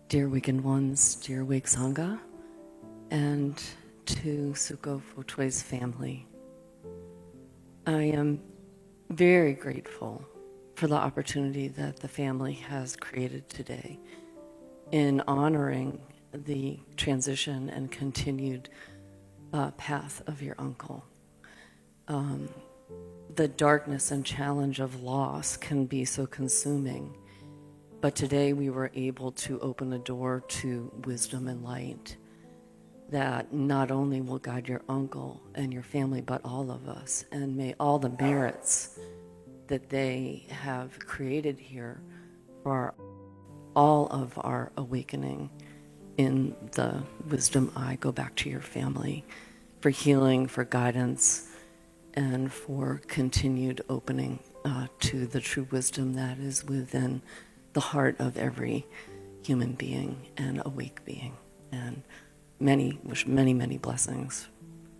Dear Weekend Ones, dear Wake Sangha, and to Suko Fotoy's family. I am very grateful for the opportunity that the family has created today in honoring the transition and continued path of your uncle. The darkness and challenge of loss can be so consuming, but today we were able to open a door to wisdom and light that not only will guide your uncle and your family, but all of us. And may all the merits that they have created here for all of our awakening in the wisdom eye go back to your family for healing, for guidance, and for continued opening to the true wisdom that is within the heart of every human being and awake being. And wish many blessings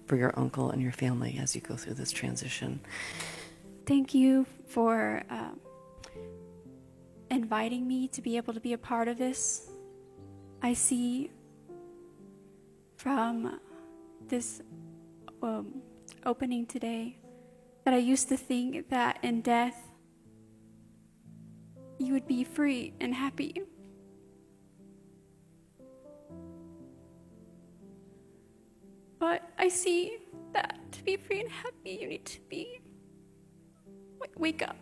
for your uncle and your family as you go through this transition. Thank you for inviting me to be able to be a part of this. I see from this opening today that I used to think that in death you would be free and happy. But I see that to be free and happy, you need to be wake up.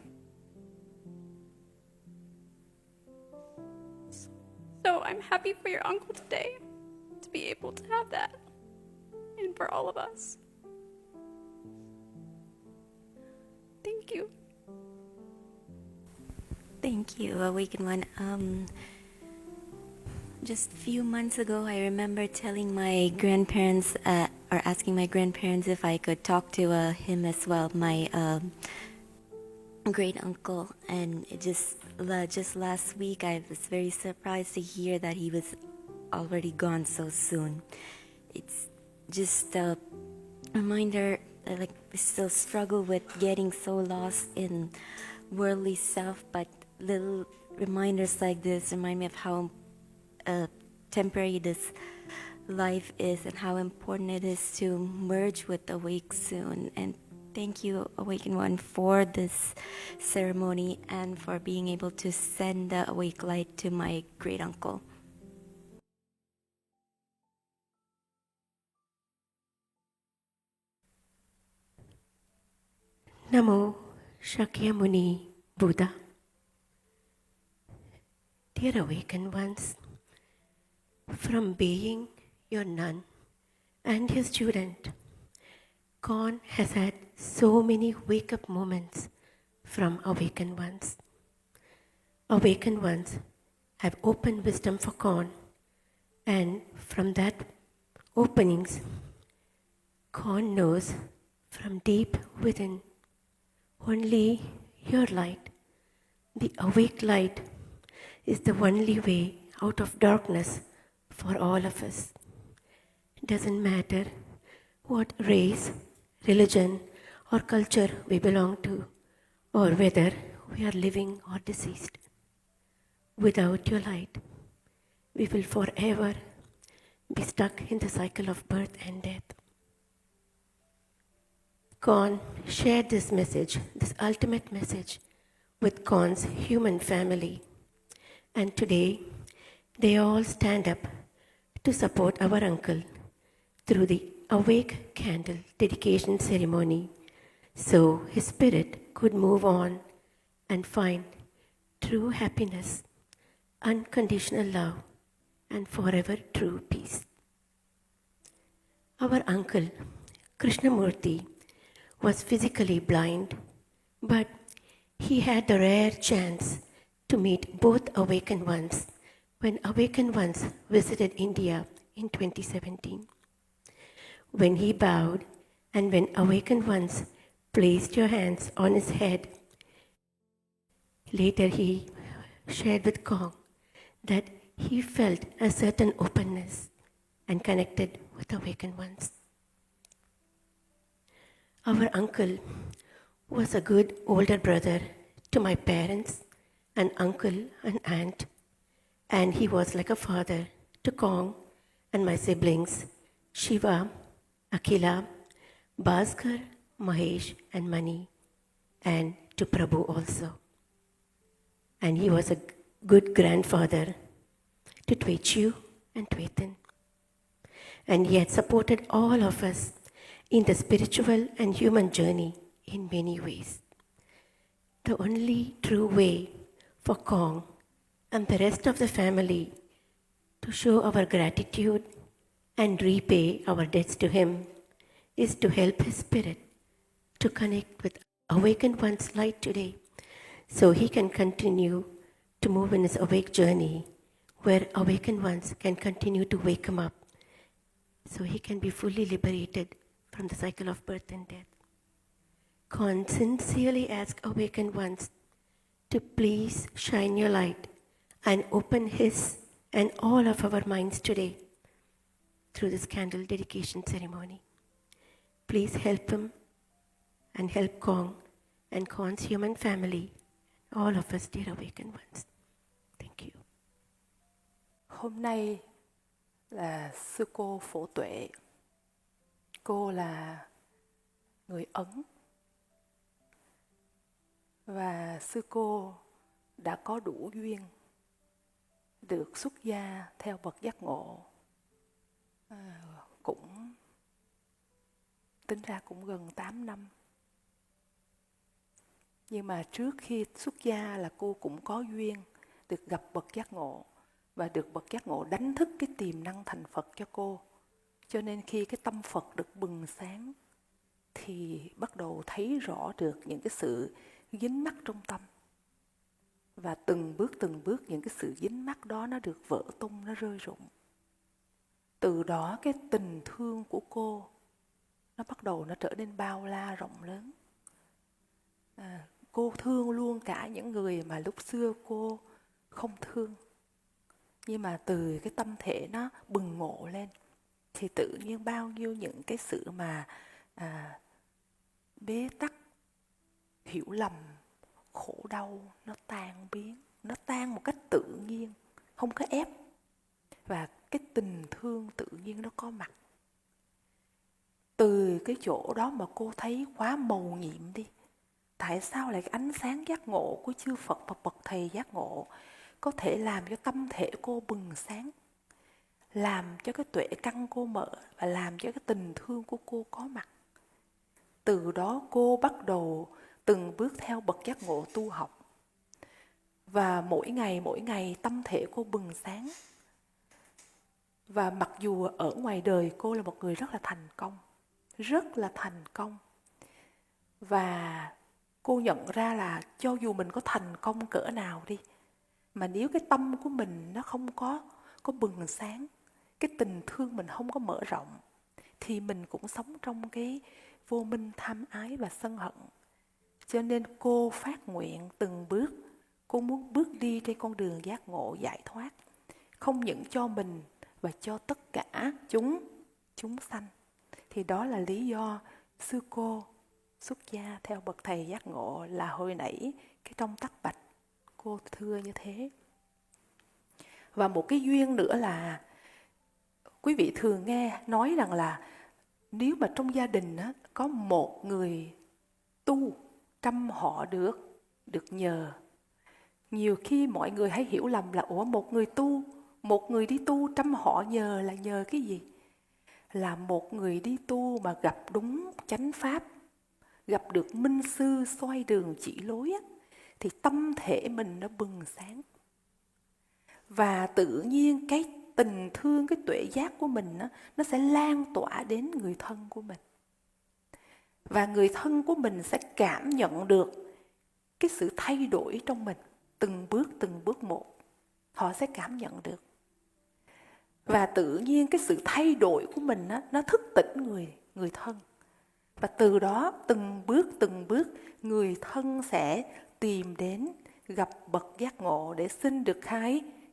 So I'm happy for your uncle today to be able to have that, and for all of us. Thank you. Thank you, Awakened One. Just a few months ago, I remember telling my grandparents, or asking my grandparents if I could talk to him as well, my great uncle. And it just last week, I was very surprised to hear that he was already gone so soon. It's just a reminder, like we still struggle with getting so lost in worldly self, but little reminders like this remind me of how temporary this life is and how important it is to merge with Awake soon. And thank you, Awakened One, for this ceremony and for being able to send the awake light to my great uncle. Namo Shakyamuni Buddha. Dear Awakened Ones, from being your nun and your student, Khan has had so many wake-up moments from Awakened Ones. Awakened Ones have opened wisdom for Khan, and from that openings, Khan knows from deep within only your light, the awake light, is the only way out of darkness for all of us. It doesn't matter what race, religion, or culture we belong to, or whether we are living or deceased. Without your light, we will forever be stuck in the cycle of birth and death. Khan shared this message, this ultimate message, with Khan's human family. And today, they all stand up to support our uncle through the Awake Candle dedication ceremony, so his spirit could move on and find true happiness, unconditional love, and forever true peace. Our uncle, Krishnamurthy, was physically blind, but he had the rare chance to meet both Awakened Ones when Awakened Ones visited India in 2017. When he bowed and when Awakened Ones placed your hands on his head, later he shared with Kong that he felt a certain openness and connected with Awakened Ones. Our uncle was a good older brother to my parents, an uncle and aunt, And he was like a father to Kong and my siblings, Shiva, Akila, Bhaskar, Mahesh, and Mani, and to Prabhu also. And he was a good grandfather to Twechu and Twetan. And he had supported all of us in the spiritual and human journey in many ways. The only true way for Kong and the rest of the family to show our gratitude and repay our debts to him is to help his spirit to connect with awakened one's light today, so he can continue to move in his awake journey where awakened ones can continue to wake him up so he can be fully liberated from the cycle of birth and death. Khan sincerely ask awakened ones to please shine your light and open his and all of our minds today through this candle dedication ceremony. Please help him and help Kong and Kong's human family, all of us, dear awakened ones. Thank you. Hôm nay là sư cô Phổ Tuệ. Cô là người Ấn. Và sư cô đã có đủ duyên được xuất gia theo bậc giác ngộ. Cũng tính ra cũng gần 8 năm. Nhưng mà trước khi xuất gia là cô cũng có duyên được gặp bậc giác ngộ và được bậc giác ngộ đánh thức cái tiềm năng thành Phật cho cô. Cho nên khi cái tâm Phật được bừng sáng thì bắt đầu thấy rõ được những cái sự dính mắc trong tâm. Và từng bước những cái sự dính mắc đó nó được vỡ tung, nó rơi rụng. Từ đó cái tình thương của cô nó bắt đầu nó trở nên bao la rộng lớn. Cô thương luôn cả những người mà lúc xưa cô không thương. Nhưng mà từ cái tâm thể nó bừng ngộ lên thì tự nhiên bao nhiêu những cái sự mà bế tắc, hiểu lầm, khổ đau nó tan biến, nó tan một cách tự nhiên, không có ép. Và cái tình thương tự nhiên nó có mặt. Từ cái chỗ đó mà cô thấy quá mầu nhiệm đi. Tại sao lại cái ánh sáng giác ngộ của chư Phật và bậc thầy giác ngộ có thể làm cho tâm thể cô bừng sáng, làm cho cái tuệ căn cô mở và làm cho cái tình thương của cô có mặt. Từ đó cô bắt đầu từng bước theo bậc giác ngộ tu học. Và mỗi ngày tâm thể cô bừng sáng. Và mặc dù ở ngoài đời cô là một người rất là thành công. Và cô nhận ra là cho dù mình có thành công cỡ nào đi, mà nếu cái tâm của mình nó không có bừng sáng, cái tình thương mình không có mở rộng, thì mình cũng sống trong cái vô minh tham ái và sân hận. Cho nên cô phát nguyện từng bước, cô muốn bước đi trên con đường giác ngộ giải thoát, không những cho mình và cho tất cả chúng sanh. Thì đó là lý do sư cô xuất gia theo bậc thầy giác ngộ, là hồi nãy cái trong tắc bạch cô thưa như thế. Và một cái duyên nữa là quý vị thường nghe nói rằng là nếu mà trong gia đình á, có một người tu trăm họ được nhờ. Nhiều khi mọi người hay hiểu lầm là một người đi tu trăm họ nhờ là nhờ cái gì? Là một người đi tu mà gặp đúng chánh pháp, gặp được minh sư soi đường chỉ lối á, thì tâm thể mình nó bừng sáng. Và tự nhiên cái tình thương, cái tuệ giác của mình á, nó sẽ lan tỏa đến người thân của mình. Và người thân của mình sẽ cảm nhận được cái sự thay đổi trong mình, từng bước một. Họ sẽ cảm nhận được. Và tự nhiên cái sự thay đổi của mình á, nó thức tỉnh người thân. Và từ đó từng bước người thân sẽ tìm đến gặp bậc giác ngộ để xin được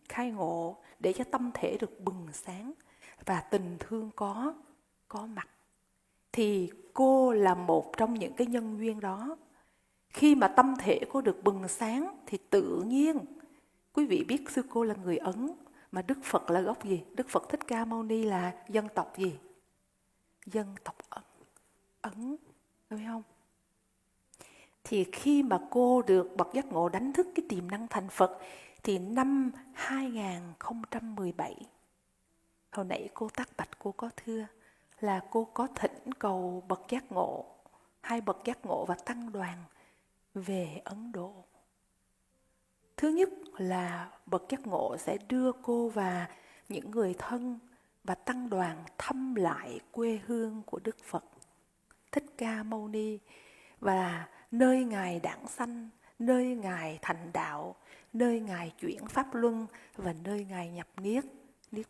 khai ngộ, để cho tâm thể được bừng sáng và tình thương có mặt. Thì cô là một trong những cái nhân duyên đó. Khi mà tâm thể cô được bừng sáng thì tự nhiên Quý vị biết sư cô là người Ấn, mà Đức Phật là gốc gì? Đức Phật Thích Ca Mâu Ni là dân tộc gì? Dân tộc Ấn, phải không? Thì khi mà cô được bậc giác ngộ đánh thức cái tiềm năng thành Phật, thì năm 2017, hồi nãy cô Tắc Bạch cô có thưa là cô có thỉnh cầu bậc giác ngộ, hai bậc giác ngộ và tăng đoàn về Ấn Độ. Thứ nhất là bậc giác ngộ sẽ đưa cô và những người thân và tăng đoàn thăm lại quê hương của Đức Phật Thích Ca Mâu Ni, và nơi Ngài đản sanh, nơi Ngài thành đạo, nơi Ngài chuyển pháp luân và nơi Ngài nhập niết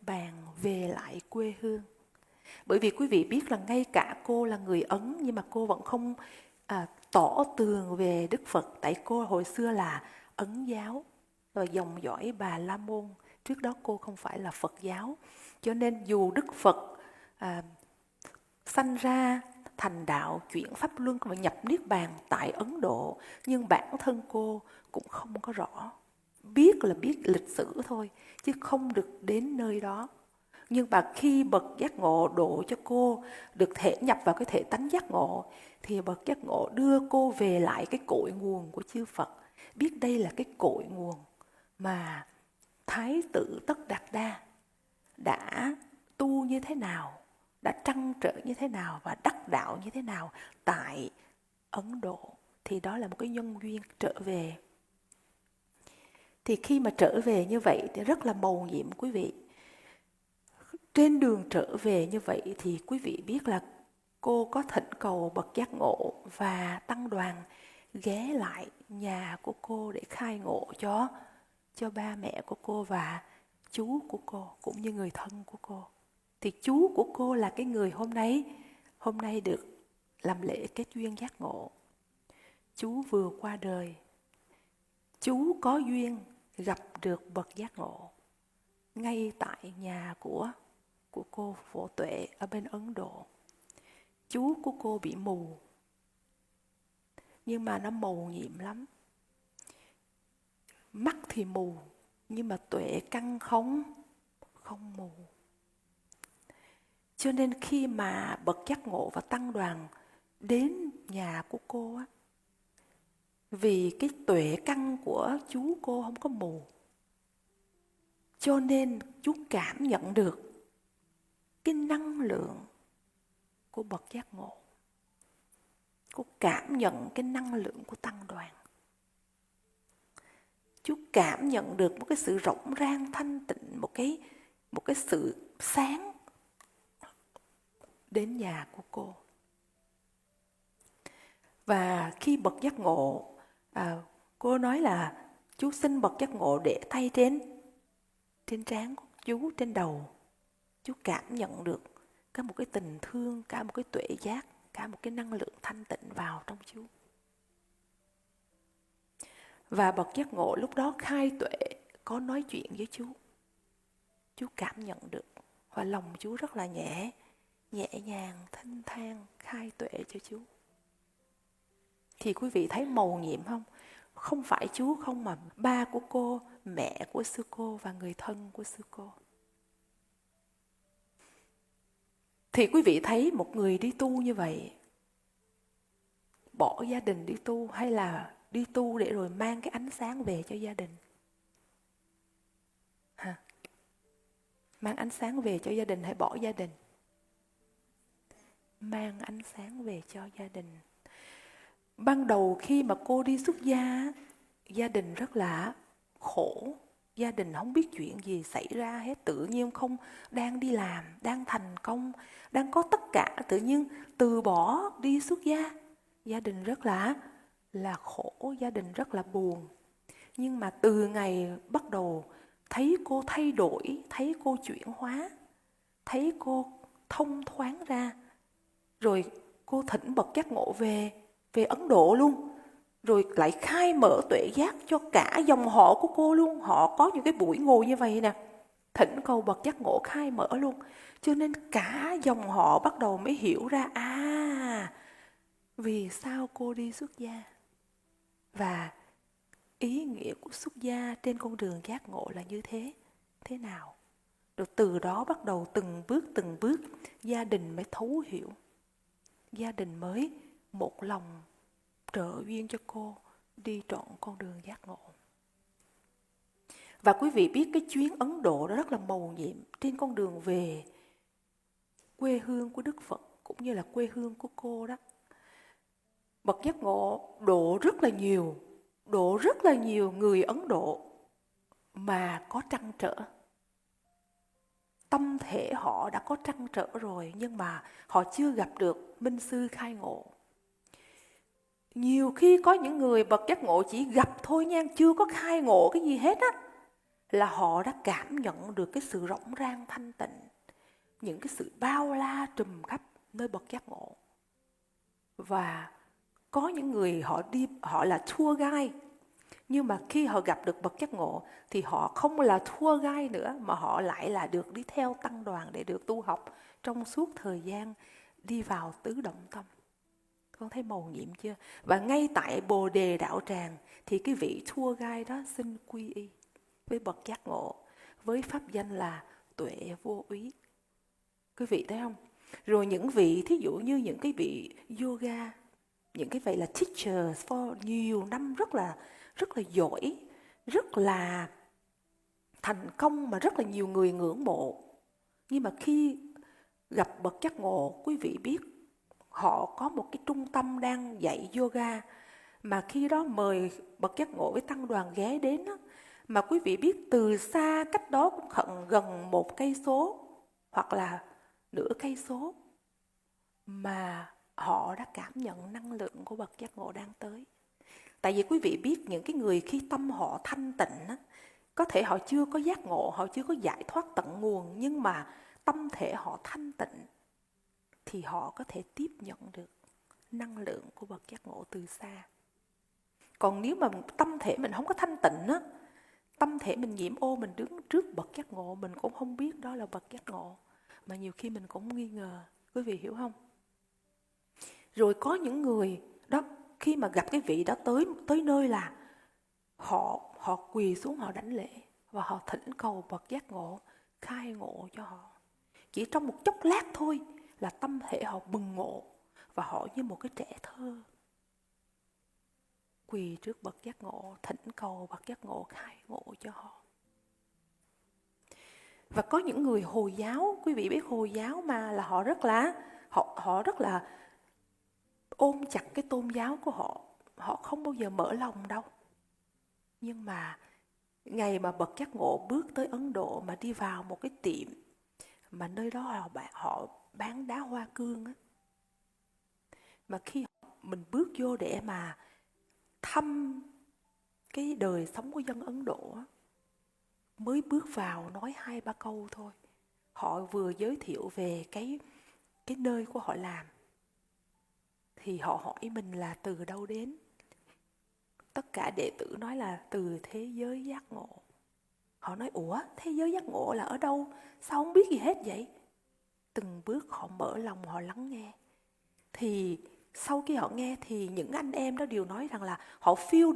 bàn về lại quê hương. Bởi vì quý vị biết là ngay cả cô là người Ấn nhưng mà cô vẫn không tỏ tường về Đức Phật, tại cô hồi xưa là Ấn giáo và dòng dõi Bà La Môn. Trước đó cô không phải là Phật giáo, cho nên dù Đức Phật sanh ra thành đạo, chuyển pháp luân và nhập niết bàn tại Ấn Độ, nhưng bản thân cô cũng không có rõ. Biết là biết lịch sử thôi, chứ không được đến nơi đó. Nhưng mà khi bậc giác ngộ độ cho cô được thể nhập vào cái thể tánh giác ngộ, thì bậc giác ngộ đưa cô về lại cái cội nguồn của chư Phật. Biết đây là cái cội nguồn mà Thái tử Tất Đạt Đa đã tu như thế nào, đã trăn trở như thế nào và đắc đạo như thế nào tại Ấn Độ. Thì đó là một cái nhân duyên trở về. Thì khi mà trở về như vậy thì rất là mầu nhiệm quý vị. Trên đường trở về như vậy thì quý vị biết là cô có thỉnh cầu bậc giác ngộ và tăng đoàn ghé lại nhà của cô để khai ngộ cho ba mẹ của cô và chú của cô cũng như người thân của cô. Thì chú của cô là cái người hôm nay được làm lễ kết duyên giác ngộ. Chú vừa qua đời, chú có duyên gặp được bậc giác ngộ ngay tại nhà của cô Phổ Tuệ ở bên Ấn Độ. Chú của cô bị mù, nhưng mà nó mầu nhiệm lắm. Mắt thì mù, nhưng mà tuệ căn không mù. Cho nên khi mà bậc giác ngộ và tăng đoàn đến nhà của cô á, vì cái tuệ căn của chú cô không có mù, cho nên chú cảm nhận được cái năng lượng của bậc giác ngộ. Cô cảm nhận cái năng lượng của tăng đoàn. Chú cảm nhận được một cái sự rộng rang thanh tịnh, một cái sự sáng đến nhà của cô. Và khi bậc giác ngộ, cô nói là chú xin bậc giác ngộ để tay trên trán của chú, trên đầu. Chú cảm nhận được cả một cái tình thương, cả một cái tuệ giác, cả một cái năng lượng thanh tịnh vào trong chú. Và bậc giác ngộ lúc đó khai tuệ có nói chuyện với chú. Chú cảm nhận được và lòng chú rất là nhẹ nhàng, thanh thang khai tuệ cho chú. Thì quý vị thấy mầu nhiệm không? Không phải chú không mà ba của cô, mẹ của sư cô và người thân của sư cô. Thì quý vị thấy một người đi tu như vậy, bỏ gia đình đi tu hay là đi tu để rồi mang cái ánh sáng về cho gia đình? Mang ánh sáng về cho gia đình hay bỏ gia đình? Mang ánh sáng về cho gia đình. Ban đầu khi mà cô đi xuất gia, gia đình rất là khổ. Gia đình không biết chuyện gì xảy ra hết. Tự nhiên không đang đi làm, đang thành công, đang có tất cả, tự nhiên từ bỏ đi xuất gia. Gia đình rất là khổ, gia đình rất là buồn. Nhưng mà từ ngày bắt đầu thấy cô thay đổi, thấy cô chuyển hóa, thấy cô thông thoáng ra, rồi cô thỉnh bậc giác ngộ về Ấn Độ luôn, rồi lại khai mở tuệ giác cho cả dòng họ của cô luôn. Họ có những cái buổi ngồi như vậy nè, thỉnh cầu bậc giác ngộ khai mở luôn. Cho nên cả dòng họ bắt đầu mới hiểu ra vì sao cô đi xuất gia. Và ý nghĩa của xuất gia trên con đường giác ngộ là như thế nào. Rồi từ đó bắt đầu từng bước gia đình mới thấu hiểu. Gia đình mới một lòng trợ duyên cho cô đi trọn con đường giác ngộ. Và quý vị biết cái chuyến Ấn Độ đó rất là mầu nhiệm trên con đường về quê hương của Đức Phật cũng như là quê hương của cô đó. Bậc giác ngộ độ rất là nhiều người Ấn Độ mà có trăn trở. Tâm thể họ đã có trăn trở rồi nhưng mà họ chưa gặp được minh sư khai ngộ. Nhiều khi có những người bậc giác ngộ chỉ gặp thôi nha, chưa có khai ngộ cái gì hết á, là họ đã cảm nhận được cái sự rỗng rang thanh tịnh, những cái sự bao la trùm khắp nơi bậc giác ngộ. Và có những người họ là tour guide, nhưng mà khi họ gặp được bậc giác ngộ thì họ không là tour guide nữa, mà họ lại là được đi theo tăng đoàn để được tu học trong suốt thời gian đi vào tứ động tâm. Con thấy mầu nhiệm chưa? Và ngay tại Bồ Đề Đạo Tràng thì cái vị tour guide đó xin quy y với bậc giác ngộ, với pháp danh là tuệ vô úy. Quý vị thấy không? Rồi những vị, thí dụ như những cái vị yoga, những cái vị là teachers for nhiều năm rất là giỏi, rất là thành công mà rất là nhiều người ngưỡng mộ. Nhưng mà khi gặp bậc giác ngộ, quý vị biết họ có một cái trung tâm đang dạy yoga, mà khi đó mời bậc giác ngộ với tăng đoàn ghé đến đó, mà quý vị biết từ xa cách đó cũng gần 1 cây số hoặc là nửa cây số mà họ đã cảm nhận năng lượng của bậc giác ngộ đang tới. Tại vì quý vị biết những cái người khi tâm họ thanh tịnh á, có thể họ chưa có giác ngộ, họ chưa có giải thoát tận nguồn, nhưng mà tâm thể họ thanh tịnh thì họ có thể tiếp nhận được năng lượng của bậc giác ngộ từ xa. Còn nếu mà tâm thể mình không có thanh tịnh á, tâm thể mình nhiễm ô, mình đứng trước bậc giác ngộ mình cũng không biết đó là bậc giác ngộ, mà nhiều khi mình cũng nghi ngờ. Quý vị hiểu không? Rồi có những người đó khi mà gặp cái vị đó tới nơi là họ quỳ xuống, họ đảnh lễ và họ thỉnh cầu bậc giác ngộ khai ngộ cho họ. Chỉ trong một chốc lát thôi là tâm thể họ bừng ngộ và họ như một cái trẻ thơ quỳ trước bậc giác ngộ, thỉnh cầu bậc giác ngộ khai ngộ cho họ. Và có những người Hồi giáo, quý vị biết Hồi giáo mà là họ rất là ôm chặt cái tôn giáo của họ, họ không bao giờ mở lòng đâu. Nhưng mà ngày mà bậc giác ngộ bước tới Ấn Độ mà đi vào một cái tiệm mà nơi đó họ bán đá hoa cương á, mà khi mình bước vô để mà thăm cái đời sống của dân Ấn Độ á, mới bước vào nói 2-3 câu thôi, họ vừa giới thiệu về cái nơi của họ làm thì họ hỏi mình là từ đâu đến. Tất cả đệ tử nói là từ thế giới giác ngộ. Họ nói ủa, thế giới giác ngộ là ở đâu? Sao không biết gì hết vậy? Từng bước họ mở lòng, họ lắng nghe. Thì sau khi họ nghe thì những anh em đó đều nói rằng là họ feel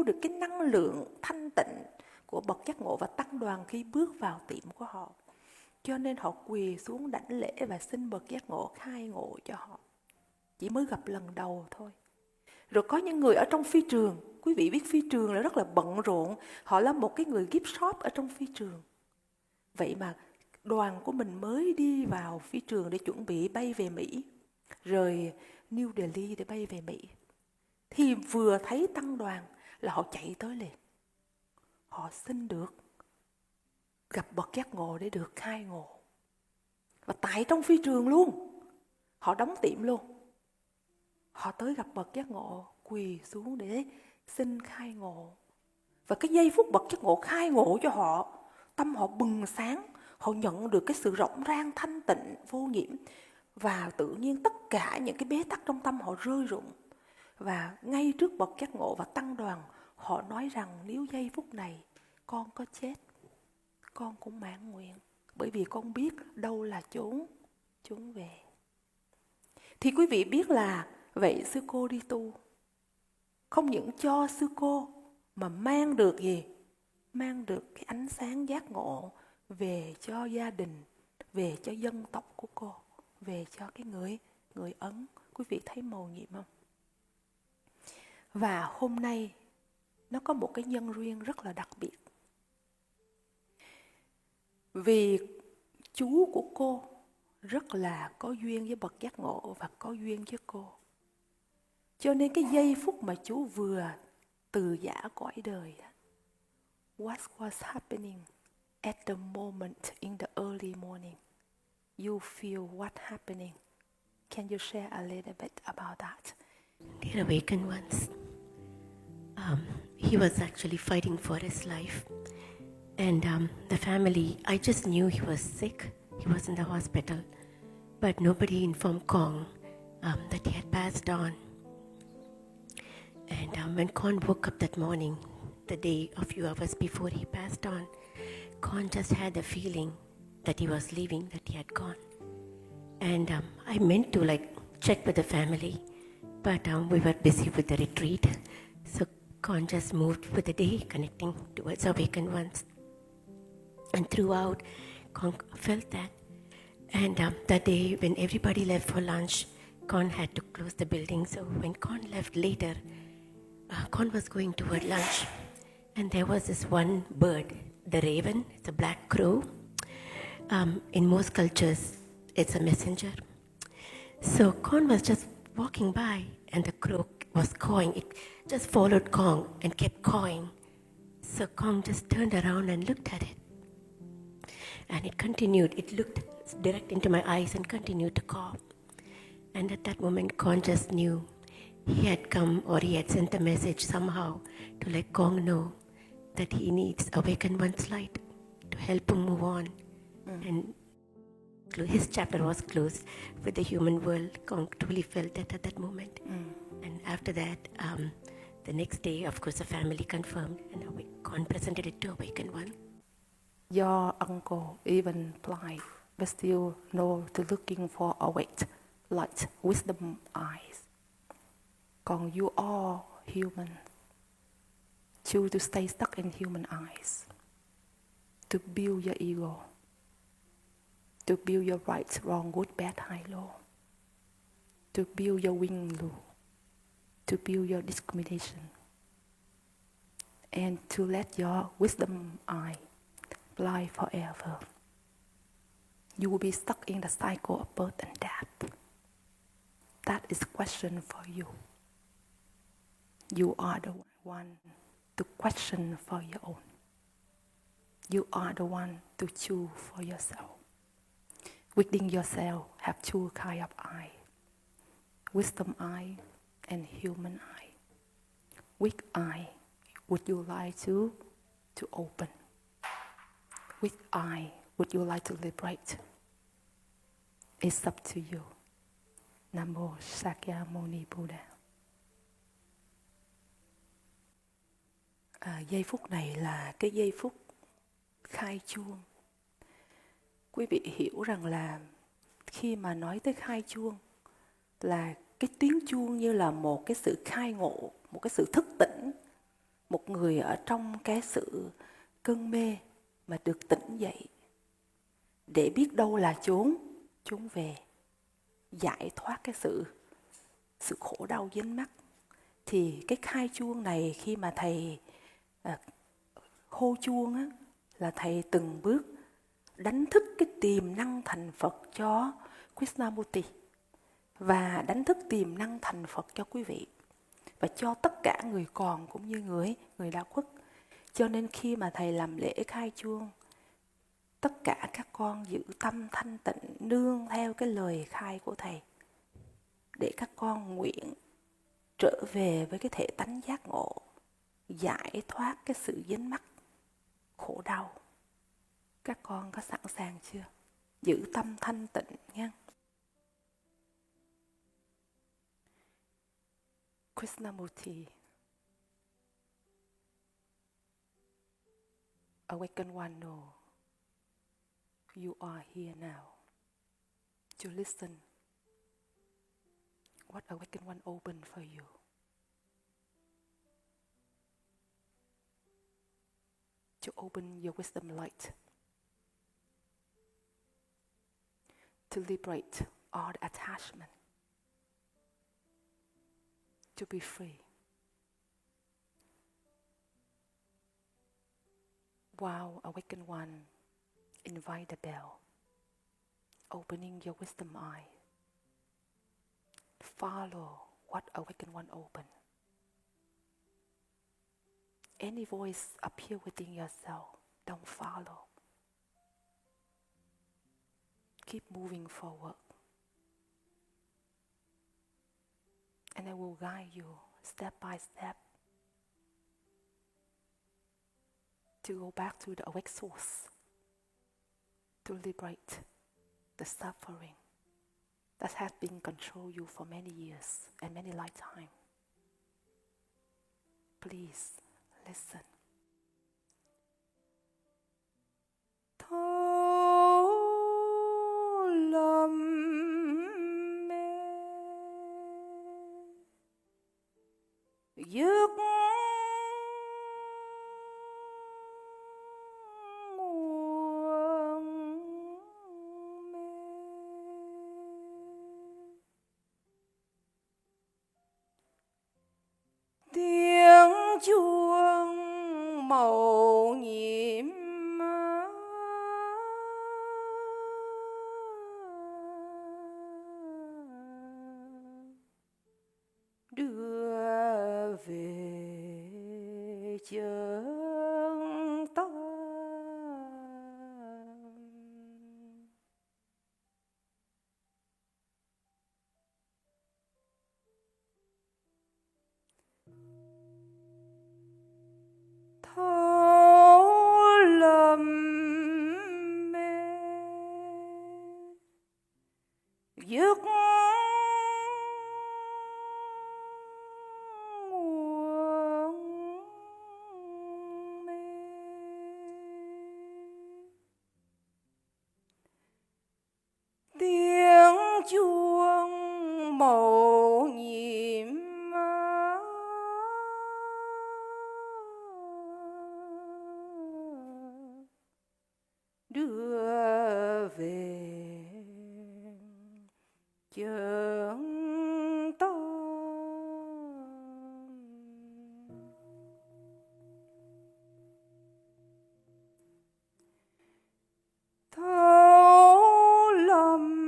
được cái năng lượng thanh tịnh của bậc giác ngộ và tăng đoàn khi bước vào tiệm của họ. Cho nên họ quỳ xuống đảnh lễ và xin bậc giác ngộ khai ngộ cho họ. Chỉ mới gặp lần đầu thôi. Rồi có những người ở trong phi trường, quý vị biết phi trường là rất là bận rộn, họ là một cái người gift shop ở trong phi trường. Vậy mà đoàn của mình mới đi vào phi trường để chuẩn bị bay về Mỹ, rời New Delhi để bay về Mỹ, thì vừa thấy tăng đoàn là họ chạy tới liền. Họ xin được gặp bậc giác ngộ để được khai ngộ. Và tại trong phi trường luôn, họ đóng tiệm luôn. Họ tới gặp bậc giác ngộ, quỳ xuống để xin khai ngộ. Và cái giây phút bậc giác ngộ khai ngộ cho họ, tâm họ bừng sáng, họ nhận được cái sự rộng rang thanh tịnh vô nhiễm. Và tự nhiên tất cả những cái bế tắc trong tâm họ rơi rụng. Và ngay trước bậc giác ngộ và tăng đoàn, họ nói rằng nếu giây phút này con có chết, con cũng mãn nguyện. Bởi vì con biết đâu là chốn về. Thì quý vị biết là vậy sư cô đi tu, không những cho sư cô mà mang được gì? Mang được cái ánh sáng giác ngộ về cho gia đình, về cho dân tộc của cô, về cho cái người Ấn. Quý vị thấy mầu nhiệm không? Và hôm nay nó có một cái nhân duyên rất là đặc biệt. Vì chú của cô rất là có duyên với bậc giác ngộ và có duyên với cô. Cho nên cái giây phút mà chú vừa từ giã cõi đời, what was happening at the moment in the early morning? You feel what happening? Can you share a little bit about that? Dear awakened ones, he was actually fighting for his life. And the family, I just knew he was sick. He was in the hospital. But nobody informed Kong that he had passed on. And when Kong woke up that morning, the day a few hours before he passed on, Kong just had the feeling that he was leaving, that he had gone. And I meant to check with the family, but we were busy with the retreat. So Kong just moved with the day, connecting towards awakened ones. And throughout, Kong felt that. And that day, when everybody left for lunch, Kong had to close the building. So when Kong left later, Kong was going toward lunch. And there was this one bird, the raven. It's a black crow. In most cultures, it's a messenger. So Kong was just walking by, and the crow was cawing. It just followed Kong and kept cawing. So Kong just turned around and looked at it. And it continued. It looked direct into my eyes and continued to caw. And at that moment, Kong just knew he had come, or he had sent a message somehow to let Kong know that he needs awakened one's light to help him move on. And his chapter was closed with the human world. Kong truly felt that at that moment. And after that, the next day, of course, the family confirmed, and Kong presented it to awakened one. Your uncle even blind, but still know to looking for awake light, wisdom eyes. Còn you all human, choose to stay stuck in human eyes, to build your ego, to build your right, wrong, good, bad, high, low, to build your wing loop, to build your discrimination, and to let your wisdom eye blind forever. You will be stuck in the cycle of birth and death. That is a question for you. You are the one to question for your own. You are the one to choose for yourself. Within yourself have two kinds of eye. Wisdom eye and human eye. Which eye would you like to open? Which eye would you like to liberate? It's up to you. Namo Sakyamuni Buddha. Giây phút này là cái giây phút khai chuông. Quý vị hiểu rằng là khi mà nói tới khai chuông là cái tiếng chuông như là một cái sự khai ngộ, một cái sự thức tỉnh. Một người ở trong cái sự cơn mê mà được tỉnh dậy để biết đâu là chốn về, giải thoát cái sự khổ đau dính mắc. Thì cái khai chuông này khi mà thầy hô chuông á, là thầy từng bước đánh thức cái tiềm năng thành Phật cho Krishnamurthy và đánh thức tiềm năng thành Phật cho quý vị và cho tất cả người còn cũng như người đã khuất. Cho nên khi mà thầy làm lễ khai chuông, tất cả các con giữ tâm thanh tịnh nương theo cái lời khai của thầy để các con nguyện trở về với cái thể tánh giác ngộ, giải thoát cái sự dính mắc khổ đau. Các con có sẵn sàng chưa? Giữ tâm thanh tịnh nha. Krishnamurthy, awakened one, know you are here now to listen what awakened one opened for you. to open your wisdom light, to liberate all the attachment, to be free. Wow, awakened one, invite the bell, opening your wisdom eye. Follow what awakened one open. Any voice appear within yourself, don't follow. Keep moving forward. And I will guide you step by step to go back to the awake source, to liberate the suffering that has been controlling you for many years and many lifetimes. Please listen. Thâu lâm mê giấc nguồn mê tiếng chuông màu nhiệm đưa về chân tâm. Thâu lâm mê giấc nguồn mê tiếng chuông màu nhiệm đưa về chân tâm. Thâu lâm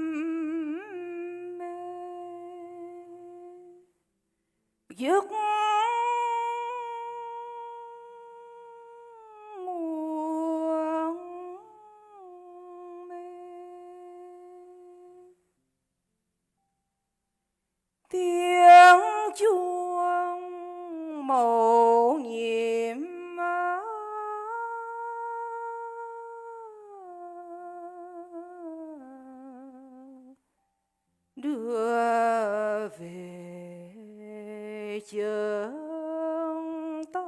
mê giấc nguồn mê tiếng chuông màu nhiệm đưa về chân tâm.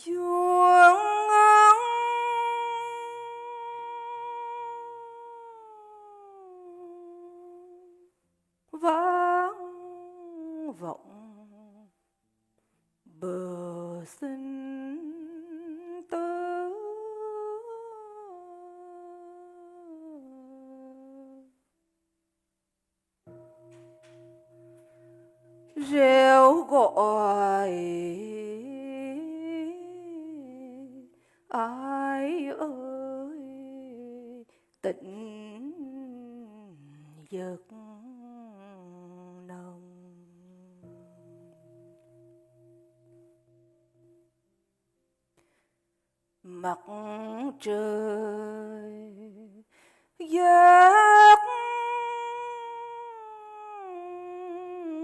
Chuông vang vọng bờ sinh tử, reo gọi ai ơi tỉnh giấc nồng. Mặt trời giác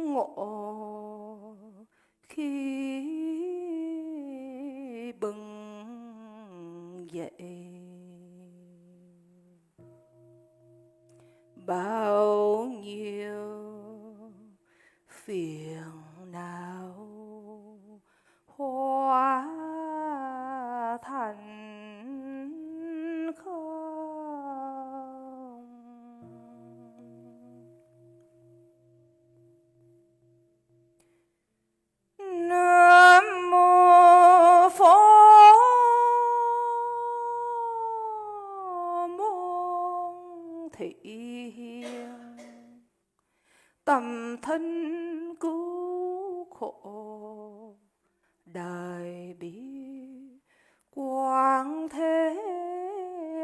ngộ khi bừng dậy, bao nhiêu phiền não hóa thành không. tâm thân cứu khổ, đại bi quang thế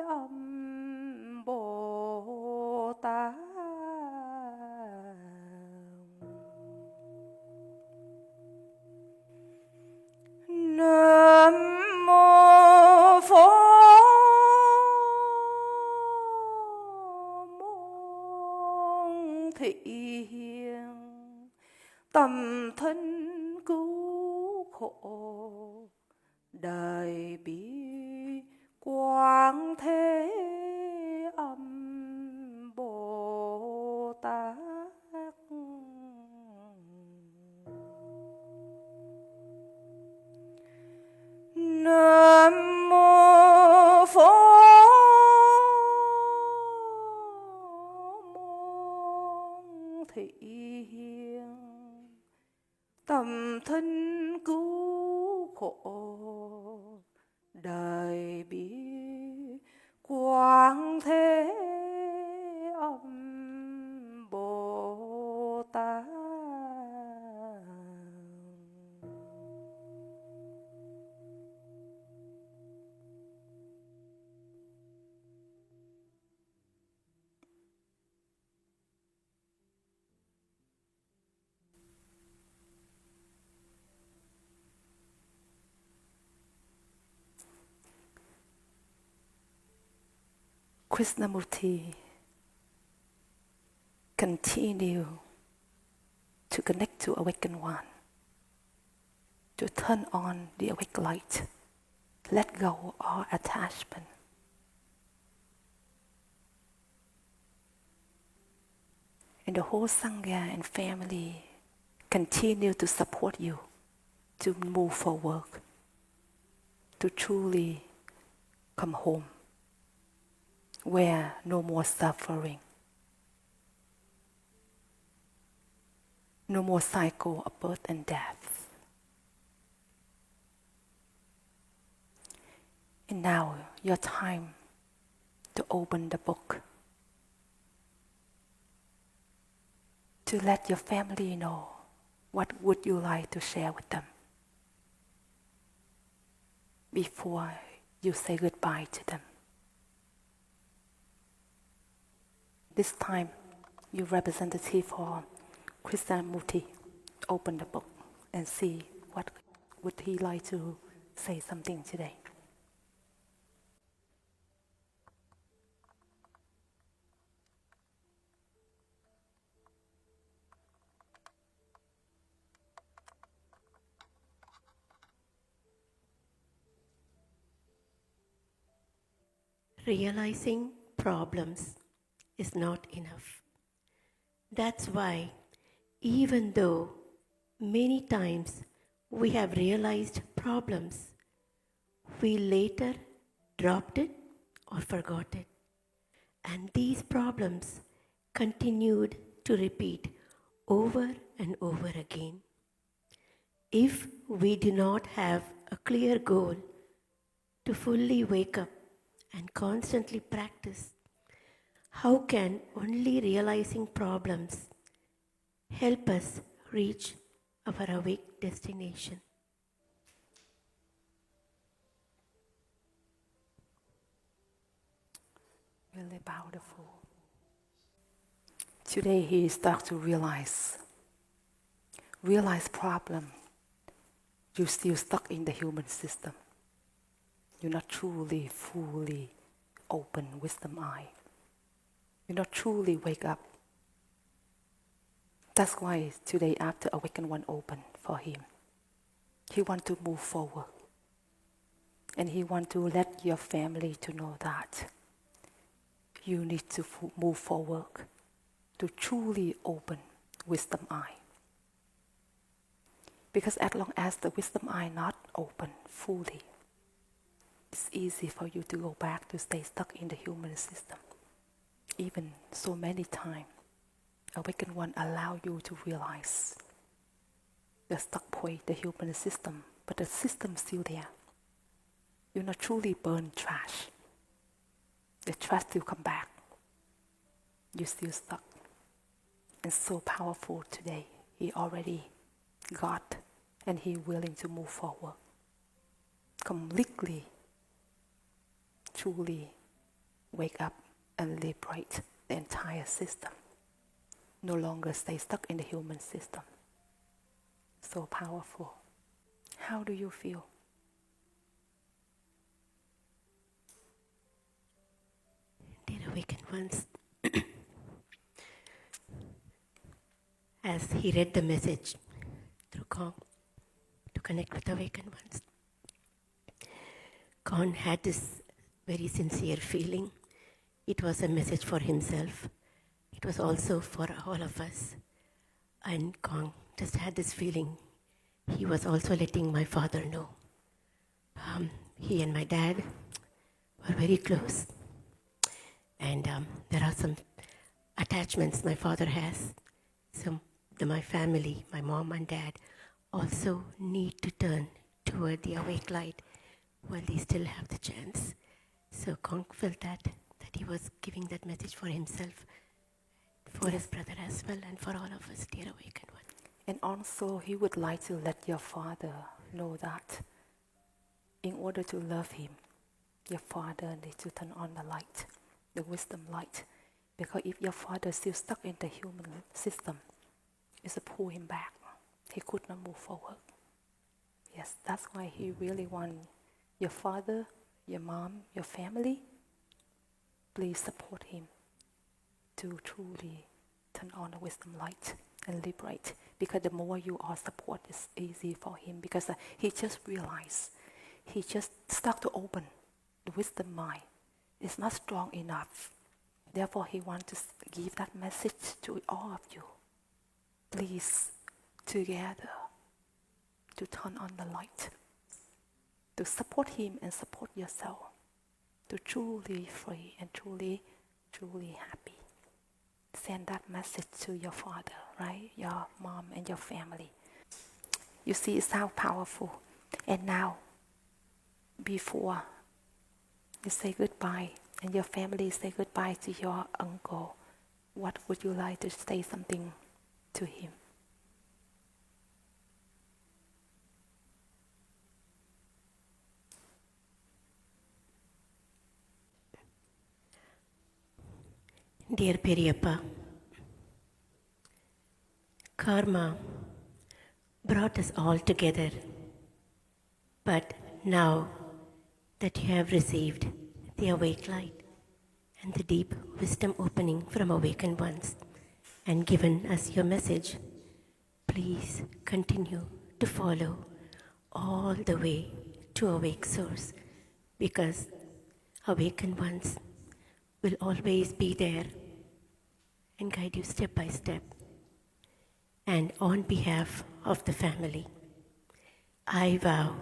âm Bồ Tát. Nam mô Phật môn Thien, tâm thân cứu khổ, đại bi quang thế âm Bồ Tát. Nam mô Phật môn Thien, tâm thân cứu khổ, đại bi quang thế âm Bồ Tát. Krishnamurthy continue to connect to Awakened One, to turn on the awake light, let go all attachment. And the whole Sangha and family continue to support you to move forward, to truly come home, where no more suffering, no more cycle of birth and death. And now your time to open the book, to let your family know what would you like to share with them before you say goodbye to them. This time, your representative for Krishnamurthy open the book and see what would he like to say something today. Realizing problems is not enough. That's why, even though many times we have realized problems, we later dropped it or forgot it. And these problems continued to repeat over and over again. If we do not have a clear goal to fully wake up and constantly practice, how can only realizing problems help us reach our awake destination? Really powerful. Today he starts to realize problem. You're still stuck in the human system. You're not truly, fully open wisdom eye. You're not truly wake up. That's why today after Awakened One open for him, he want to move forward. And he want to let your family to know that you need to move forward to truly open wisdom eye. Because as long as the wisdom eye not open fully, it's easy for you to go back to stay stuck in the human system. Even so many times, Awakened One allow you to realize the stuck point, the human system, but the system's still there. You're not truly burn trash. The trash still come back. You're still stuck. and so powerful today. He already got, and he willing to move forward. Completely, truly wake up and liberate the entire system. No longer stay stuck in the human system. So powerful. How do you feel? Dear awakened ones, as he read the message through Kong to connect with awakened ones, Kong had this very sincere feeling. It was a message for himself. It was also for all of us. And Kong just had this feeling. He was also letting my father know. He and my dad were very close. And there are some attachments my father has. My family, my mom and dad, also need to turn toward the awake light while they still have the chance. So Kong felt that he was giving that message for himself, for his brother as well, and for all of us, dear awakened one. And also he would like to let your father know that in order to love him, your father needs to turn on the light, the wisdom light. Because if your father is still stuck in the human system, it's to pull him back. He could not move forward. Yes, that's why he really wants your father, your mom, your family, please support him to truly turn on the wisdom light and liberate. Because the more you all support, it's easy for him. Because he just realized, he just start to open the wisdom mind. It's not strong enough. Therefore, he wants to give that message to all of you. Please, together, to turn on the light, to support him and support yourself, to truly free and truly, truly happy. Send that message to your father, right? Your mom and your family. You see, it's how powerful. And now, before you say goodbye and your family say goodbye to your uncle, what would you like to say something to him? Dear Periyappa, karma brought us all together. But now that you have received the awake light and the deep wisdom opening from awakened ones and given us your message, please continue to follow all the way to awake source, because awakened ones will always be there and guide you step by step. And on behalf of the family, I vow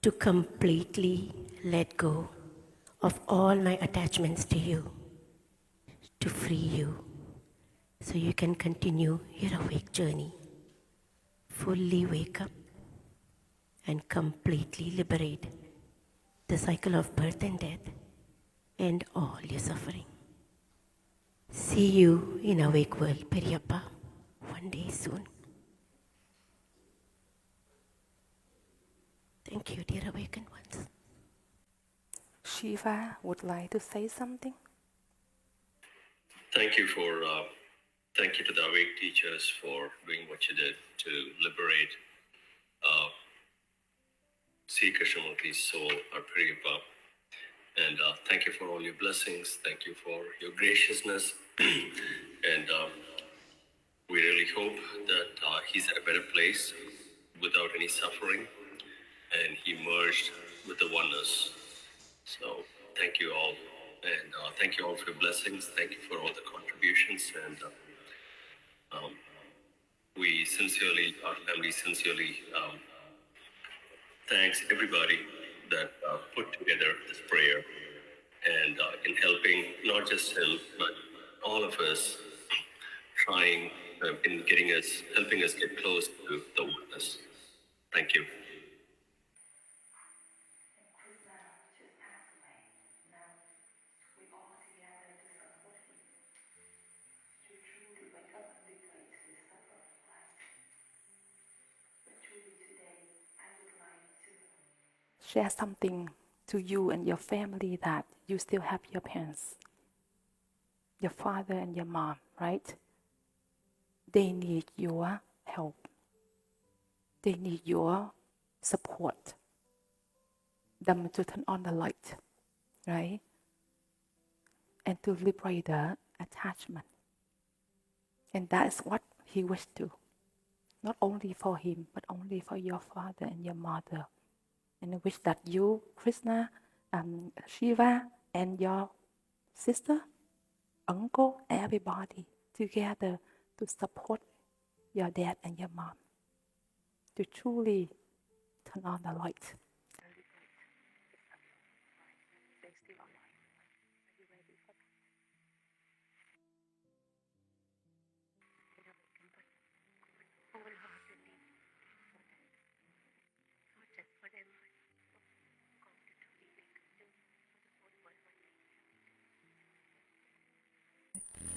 to completely let go of all my attachments to you, to free you, so you can continue your awake journey. Fully wake up and completely liberate the cycle of birth and death and all your suffering. See you in awake world, Periyappa, one day soon. Thank you, dear awakened ones. Shiva would like to say something. Thank you to the awake teachers for doing what you did to liberate Sri Krishnamurthy's soul, our Priyapa. And thank you for all your blessings. Thank you for your graciousness. And we really hope that he's at a better place without any suffering, and he merged with the oneness. So thank you all. And thank you all for your blessings. Thank you for all the contributions. And we sincerely, our family sincerely thanks everybody that put together this prayer and in helping not just him, but all of us trying in helping us get close to the oneness. Thank you. share something to you and your family that you still have your parents, your father and your mom, right? They need your help. They need your support. Them to turn on the light, right? And to liberate the attachment. And that is what he wished to. Not only for him, but only for your father and your mother. And I wish that you, Krishna, Shiva, and your sister, uncle, everybody together to support your dad and your mom to truly turn on the light.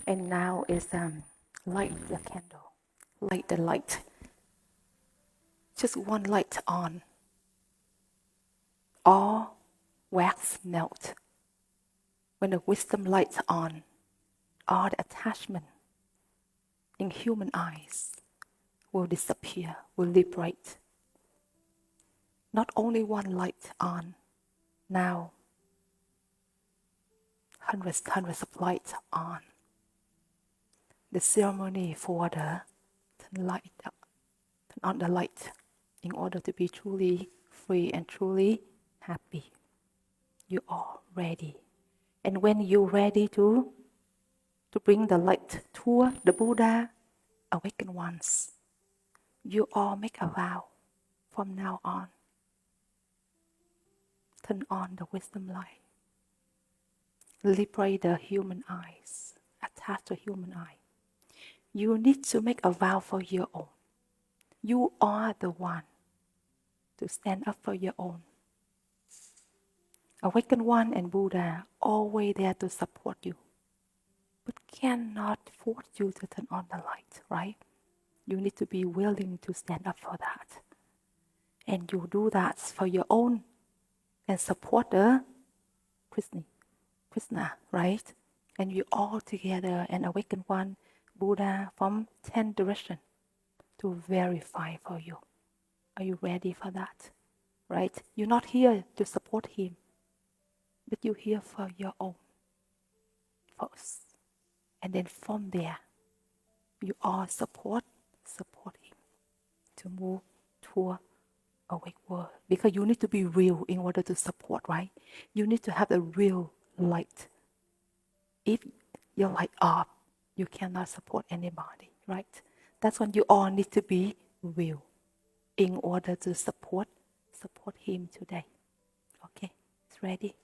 And now is light the candle, light the light. Just one light on. All wax melt. When the wisdom lights on, all the attachment in human eyes will disappear, will liberate. Not only one light on, now hundreds of lights on. The ceremony for the turn on the light in order to be truly free and truly happy. You are ready. And when you're ready to bring the light to the Buddha, awakened ones, you all make a vow from now on. Turn on the wisdom light. Liberate the human eyes, attached to human eye. You need to make a vow for your own. You are the one to stand up for your own. Awakened One and Buddha always there to support you, but cannot force you to turn on the light, right? You need to be willing to stand up for that. And you do that for your own and support the Krishna, right? And you all together and Awakened One, Buddha from 10 directions to verify for you. Are you ready for that? Right? You're not here to support him, but you're here for your own first. And then from there, you all support him to move toward awake world. Because you need to be real in order to support, right? You need to have a real light. If your light off, you cannot support anybody, right? That's when you all need to be real in order to support him today. Okay, it's ready.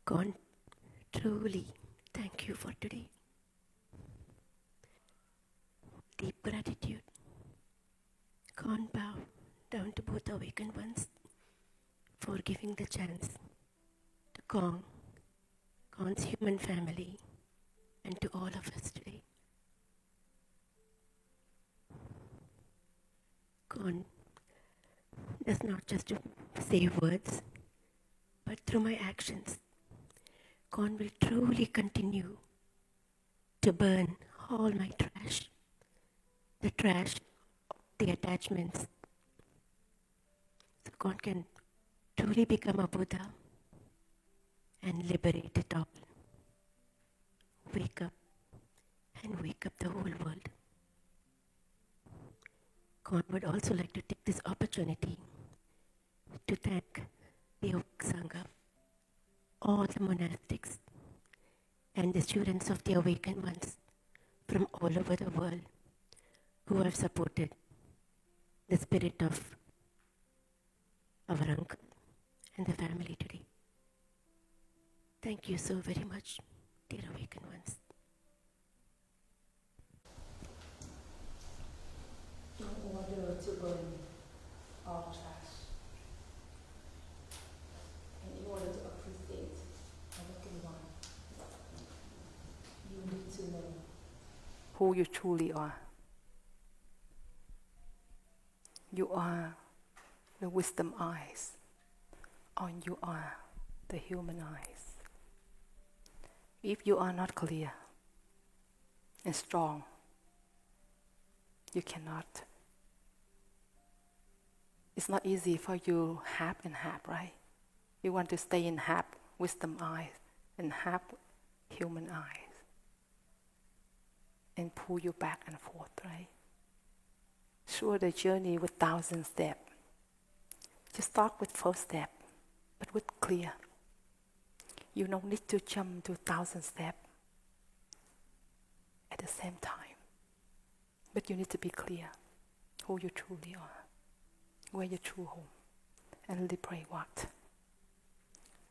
God, truly thank you for today. Deep gratitude. God, bow down to both awakened ones for giving the chance to God's human family, and to all of us today. God does not just say words, but through my actions, God will truly continue to burn all my trash, the attachments So God can truly become a Buddha and liberate it all. Wake up and wake up the whole world. God would also like to take this opportunity to thank the Sangha, all the monastics, and the students of the awakened ones from all over the world who have supported the spirit of our uncle and the family today. Thank you so very much, dear awakened ones. In order to burn all trash, and in order to appreciate awakened one, you need to know who you truly are. You are the wisdom eyes, or you are the human eyes. If you are not clear and strong, you cannot. It's not easy for you half and half, right? You want to stay in half wisdom eyes and half human eyes, and pull you back and forth, right? Sure, the journey with 1,000 steps. Just start with first step, but with clear. You don't need to jump to 1,000 steps at the same time. But you need to be clear who you truly are, where your true home, and liberate what.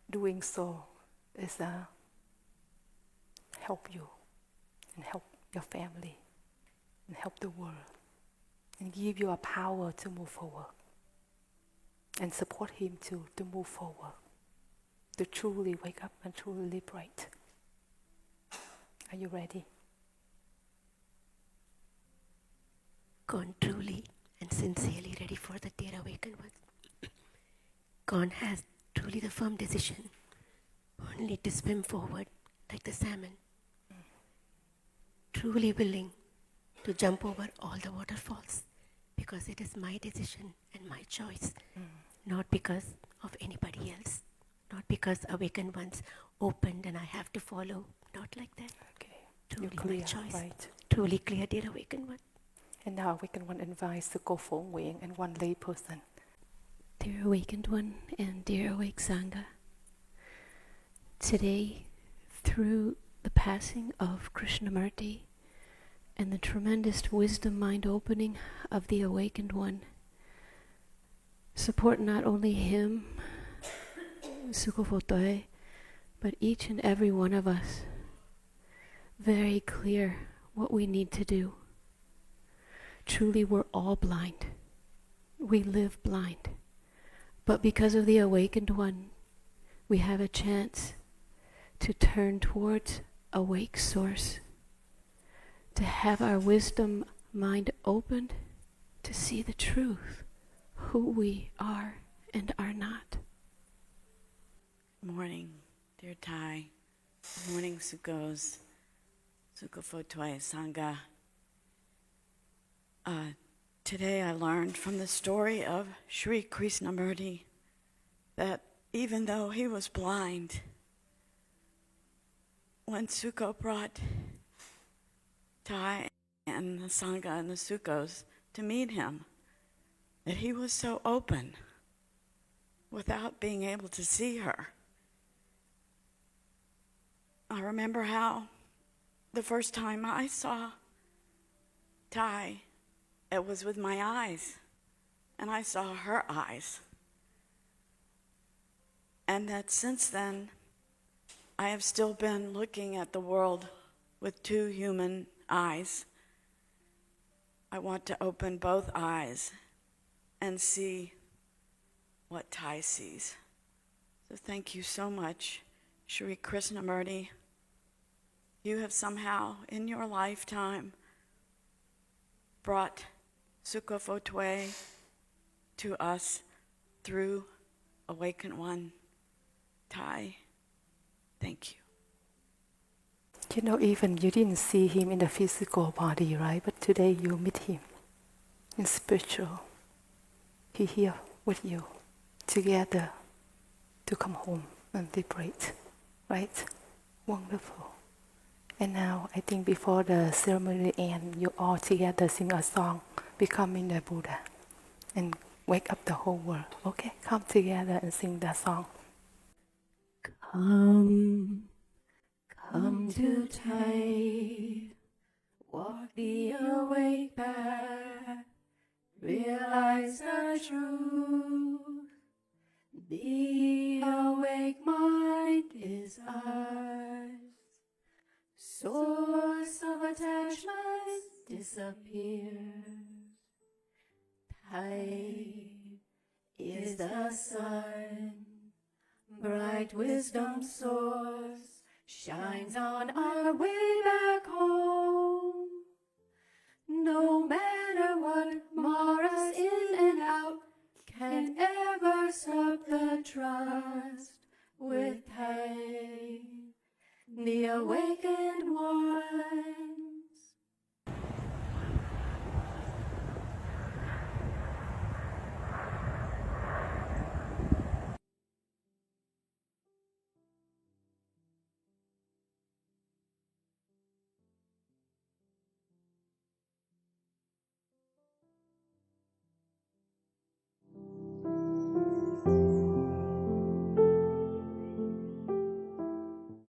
Doing so is help you and help your family and help the world and give you a power to move forward and support him to move forward, to truly wake up and truly liberate. Are you ready? God truly and sincerely ready for the dear awakened ones. God has truly the firm decision only to swim forward like the salmon. Truly willing to jump over all the waterfalls because it is my decision and my choice, not because of anybody else, not because awakened ones opened and I have to follow, not like that. Okay. Truly You're clear, my choice. right? Truly clear, dear awakened one. And now Awakened One invites to go for Nguyện and one lay person. Dear Awakened One and dear Awake Sangha, today, through the passing of Krishnamurthy and the tremendous wisdom mind opening of the Awakened One, support not only him, Sukho Photoe, but each and every one of us. Very clear what we need to do. Truly, we're all blind. We live blind. But because of the Awakened One, we have a chance to turn towards awake source, to have our wisdom mind opened, to see the truth, who we are and are not. Morning, dear Thai. Morning, Sukhos. Sukho Photoi Sangha. Today I learned from the story of Sri Krishnamurthy that even though he was blind, when Sukho brought Thai and the Sangha and the Sukhos to meet him, that he was so open without being able to see her. I remember how the first time I saw Thai, it was with my eyes, and I saw her eyes. And that since then, I have still been looking at the world with two human eyes. I want to open both eyes and see what Thai sees. So thank you so much, Sri Krishnamurthy. You have somehow, in your lifetime, brought Sukho Photoi to us through Awakened One. Thai, thank you. You know, even you didn't see him in the physical body, right? But today you meet him in spiritual. He here with you. together to come home and liberate, right? Wonderful. And now I think before the ceremony ends, you all together sing a song, Becoming the Buddha, and wake up the whole world. Okay, come together and sing that song. Come to Thien, walk the awake path, realize the truth. The awake mind is ours. Source of attachment disappears. Thien is the sun. Bright wisdom source shines on our way back home. No matter what mar us in and out, can ever stop the trust with Thien. The awakened